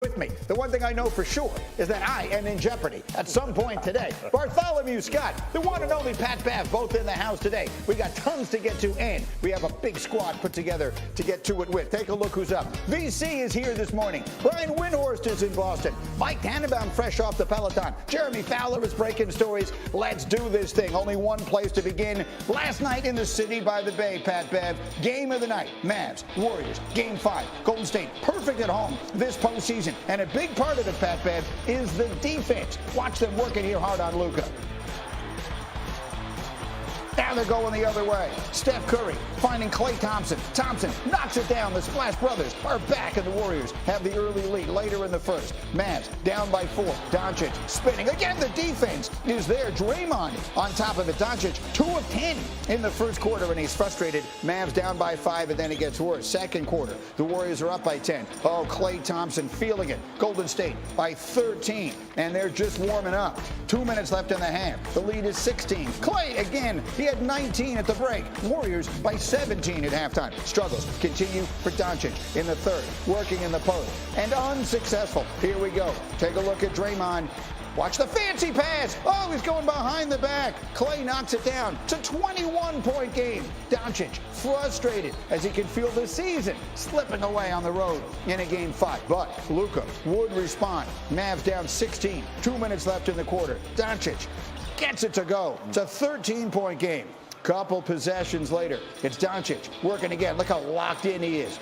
with me. The one thing I know for sure is that I am in jeopardy at some point today. Bartholomew Scott, the one and only Pat Babb, both in the house today. We got tons to get to, and we have a big squad put together to get to it with. Take a look who's up. VC is here this morning. Brian Windhorst is in Boston. Mike Tannenbaum fresh off the Peloton. Jeremy Fowler is breaking stories. Let's do this thing. Only one place to begin. Last night in the city by the Bay, Pat Babb. Game of the night. Mavs, Warriors, Game 5. Golden State, perfect at home this postseason. And a big part of it, Pat Babb, is the defense. Watch them working here hard on Luka. Now they're going the other way. Steph Curry finding Klay Thompson. Thompson knocks it down. The Splash Brothers are back, and the Warriors have the early lead later in the first. Mavs down by 4. Doncic spinning. Again, the defense is there. Draymond on top of it. Doncic 2 of 10 in the first quarter, and he's frustrated. Mavs down by 5, and then it gets worse. Second quarter, the Warriors are up by 10. Oh, Klay Thompson feeling it. Golden State by 13, and they're just warming up. 2 minutes left in the half. The lead is 16. Klay again. He had 19 at the break. Warriors by 17 at halftime. Struggles continue for Doncic in the third, working in the post, and unsuccessful. Here we go. Take a look at Draymond. Watch the fancy pass. Oh, he's going behind the back. Klay knocks it down. It's a 21-point game. Doncic frustrated as he can feel the season slipping away on the road in a Game 5. But Luka would respond. Mavs down 16. 2 minutes left in the quarter. Doncic gets it to go. It's a 13-point game. Couple possessions later, it's Doncic working again. Look how locked in he is.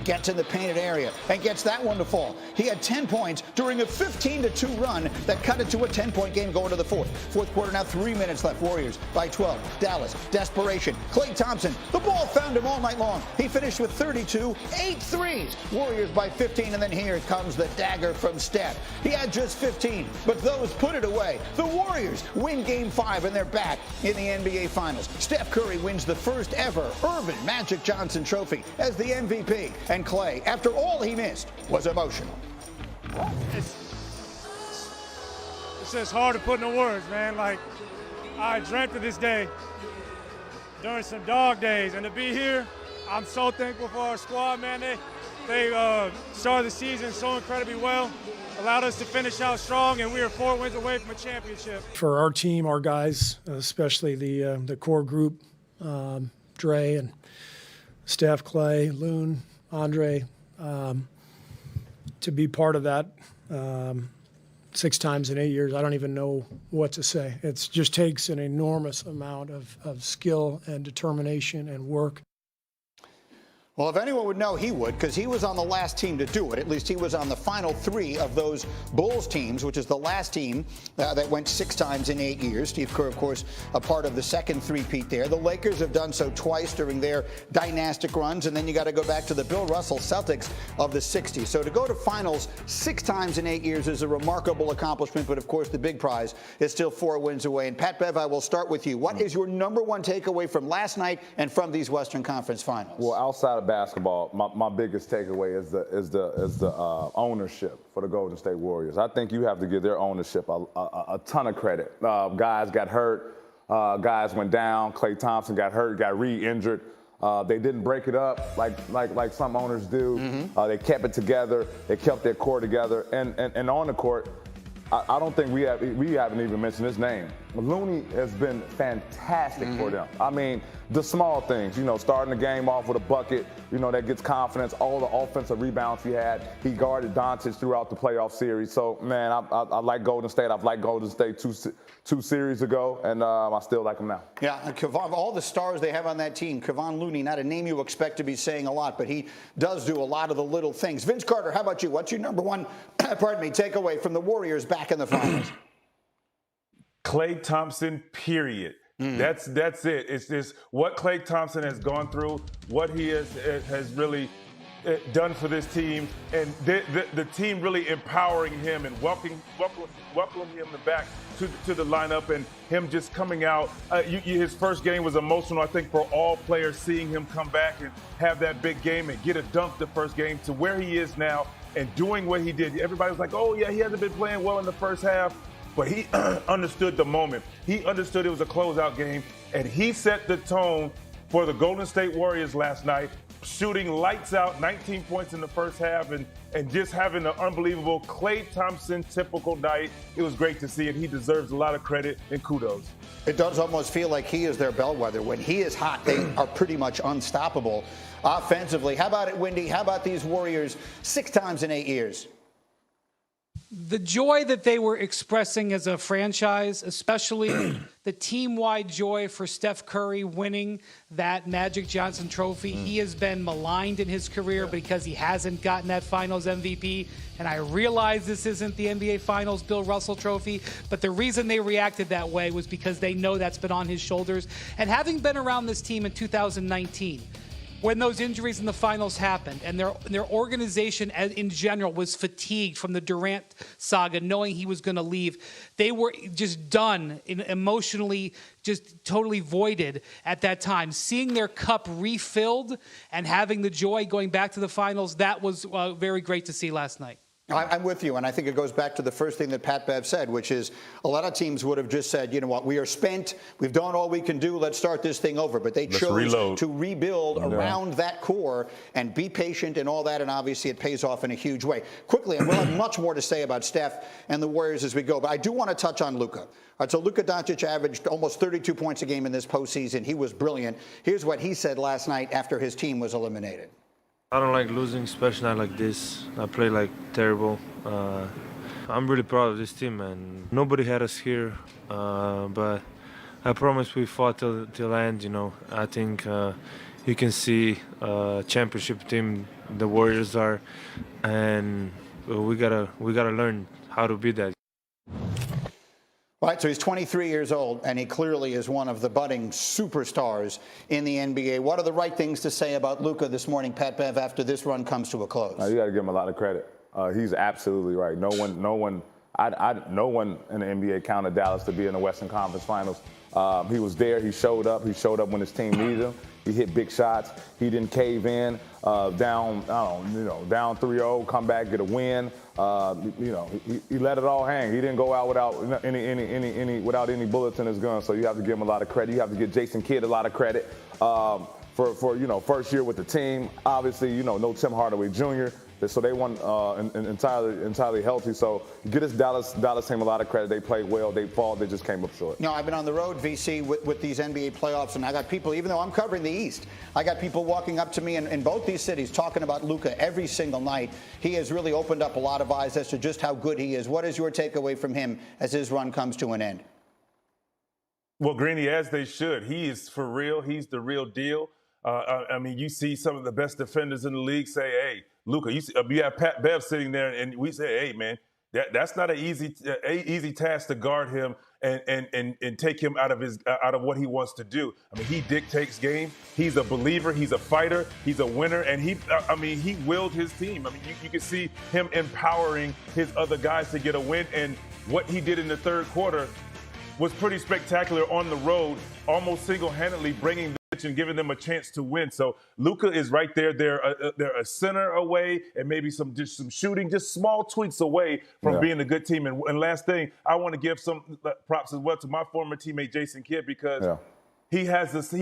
Gets in the painted area and gets that one to fall. He had 10 points during a 15-2 run that cut it to a 10-point game going to the fourth. Fourth quarter now, 3 minutes left. Warriors by 12. Dallas, desperation. Klay Thompson, the ball found him all night long. He finished with 32, 8 threes. Warriors by 15, and then here comes the dagger from Steph. He had just 15, but those put it away. The Warriors win Game 5, and they're back in the NBA Finals. Steph Curry wins the first ever Urban Magic Johnson Trophy as the MVP. And Klay, after all he missed, was emotional. It's just hard to put into words, man. Like, I dreamt of this day during some dog days, and to be here, I'm so thankful for our squad, man. They started the season so incredibly well, allowed us to finish out strong, and we are 4 wins away from a championship. For our team, our guys, especially the core group, Dre and Steph, Klay, Loon, Andre, to be part of that 6 times in 8 years, I don't even know what to say. It just takes an enormous amount of skill and determination and work. Well, if anyone would know, he would, because he was on the last team to do it. At least he was on the final 3 of those Bulls teams, which is the last team that went 6 times in 8 years. Steve Kerr, of course, a part of the second three-peat there. The Lakers have done so twice during their dynastic runs, and then you got to go back to the Bill Russell Celtics of the 60s. So to go to finals 6 times in 8 years is a remarkable accomplishment, but of course the big prize is still 4 wins away. And Pat Bev, I will start with you. What is your number one takeaway from last night and from these Western Conference finals? Well, outside of basketball, my biggest takeaway is the ownership for the Golden State Warriors. I think you have to give their ownership a ton of credit. Guys got hurt, guys went down. Klay Thompson got hurt, got re-injured. They didn't break it up like some owners do. Mm-hmm. They kept it together. They kept their core together. And on the court, I don't think we haven't even mentioned his name. Looney has been fantastic for them. I mean, the small things, starting the game off with a bucket, that gets confidence. All the offensive rebounds he had. He guarded Doncic throughout the playoff series. So, man, I like Golden State. I've liked Golden State two series ago, and I still like them now. Yeah, and Kevon, all the stars they have on that team, Kevon Looney, not a name you expect to be saying a lot, but he does do a lot of the little things. Vince Carter, how about you? What's your number one, takeaway from the Warriors back in the finals? Klay Thompson, period. That's it. It's just what Klay Thompson has gone through, what he has really done for this team, and the team really empowering him and welcoming him back to the lineup, and him just coming out. His first game was emotional, I think, for all players, seeing him come back and have that big game and get a dunk the first game to where he is now and doing what he did. Everybody was like, oh, yeah, he hasn't been playing well in the first half. But he understood the moment. He understood it was a closeout game, and he set the tone for the Golden State Warriors last night. shooting lights out, 19 points in the first half, and just having an unbelievable Klay Thompson typical night. It was great to see it. He deserves a lot of credit and kudos. It does almost feel like he is their bellwether. When he is hot, they are pretty much unstoppable offensively. How about it, Wendy? How about these Warriors 6 times in 8 years? The joy that they were expressing as a franchise, especially the team-wide joy for Steph Curry winning that Magic Johnson trophy. He has been maligned in his career because he hasn't gotten that Finals MVP. And I realize this isn't the NBA Finals Bill Russell trophy, but the reason they reacted that way was because they know that's been on his shoulders. And having been around this team in 2019, when those injuries in the finals happened and their organization in general was fatigued from the Durant saga, knowing he was going to leave, they were just done, emotionally just totally voided at that time. Seeing their cup refilled and having the joy going back to the finals, that was very great to see last night. I'm with you, and I think it goes back to the first thing that Pat Bev said, which is a lot of teams would have just said, you know what, we are spent, we've done all we can do, let's start this thing over. But they chose to rebuild around that core and be patient and all that, and obviously it pays off in a huge way. Quickly, and we'll have much more to say about Steph and the Warriors as we go, but I do want to touch on Luka. All right, so Luka Doncic averaged almost 32 points a game in this postseason. He was brilliant. Here's what he said last night after his team was eliminated. I don't like losing, especially not like this. I play like terrible. I'm really proud of this team, man. Nobody had us here, but I promise we fought till end. You know, I think you can see championship team the Warriors are, and we gotta learn how to be that. All right, so he's 23 years old, and he clearly is one of the budding superstars in the NBA. What are the right things to say about Luka this morning, Pat Bev, after this run comes to a close? You got to give him a lot of credit. He's absolutely right. No one in the NBA counted Dallas to be in the Western Conference Finals. He was there. He showed up. He showed up when his team needed him. He hit big shots. He didn't cave in. Down 3-0, come back, get a win. He let it all hang. He didn't go out without any bullets in his gun. So you have to give him a lot of credit. You have to give Jason Kidd a lot of credit for first year with the team. Obviously, no Tim Hardaway Jr. So they won entirely healthy. So get this Dallas team a lot of credit. They played well. They fought. They just came up short. I've been on the road, VC, with these NBA playoffs, and I got people, even though I'm covering the East, I got people walking up to me in both these cities talking about Luka every single night. He has really opened up a lot of eyes as to just how good he is. What is your takeaway from him as his run comes to an end? Well, Greeny, as they should. He is for real. He's the real deal. You see some of the best defenders in the league say, hey, Luka, you have Pat Bev sitting there, and we say, hey, man, that's not an easy task to guard him and take him out of what he wants to do. He dictates game. He's a believer. He's a fighter. He's a winner, and he willed his team. You can see him empowering his other guys to get a win, and what he did in the third quarter was pretty spectacular on the road, almost single-handedly bringing and giving them a chance to win. So Luka is right there. They're a center away and maybe some shooting, just small tweaks away from being a good team. And last thing, I want to give some props as well to my former teammate Jason Kidd because he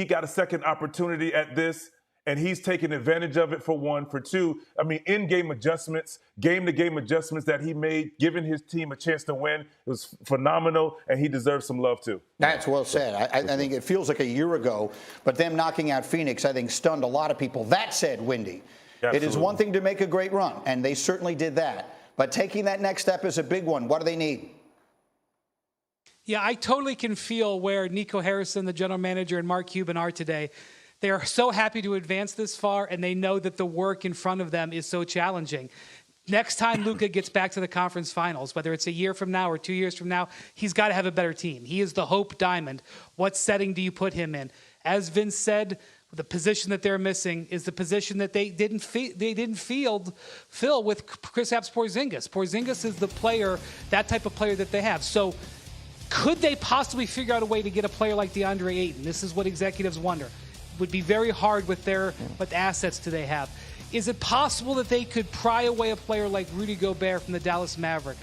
got a second opportunity at this. And he's taking advantage of it, for one. For two, in-game adjustments, game-to-game adjustments that he made, giving his team a chance to win, it was phenomenal, and he deserves some love, too. That's well said. I think it feels like a year ago, but them knocking out Phoenix, I think, stunned a lot of people. That said, Wendy, it is one thing to make a great run, and they certainly did that. But taking that next step is a big one. What do they need? Yeah, I totally can feel where Nico Harrison, the general manager, and Mark Cuban are today. They are so happy to advance this far, and they know that the work in front of them is so challenging. Next time Luka gets back to the conference finals, whether it's a year from now or 2 years from now, he's got to have a better team. He is the Hope Diamond. What setting do you put him in? As Vince said, the position that they're missing is the position that they didn't fill with Kristaps Porzingis. Porzingis is the player, that type of player that they have. So could they possibly figure out a way to get a player like DeAndre Ayton? This is what executives wonder. Would be very hard with what assets do they have. Is it possible that they could pry away a player like Rudy Gobert from the Dallas Mavericks?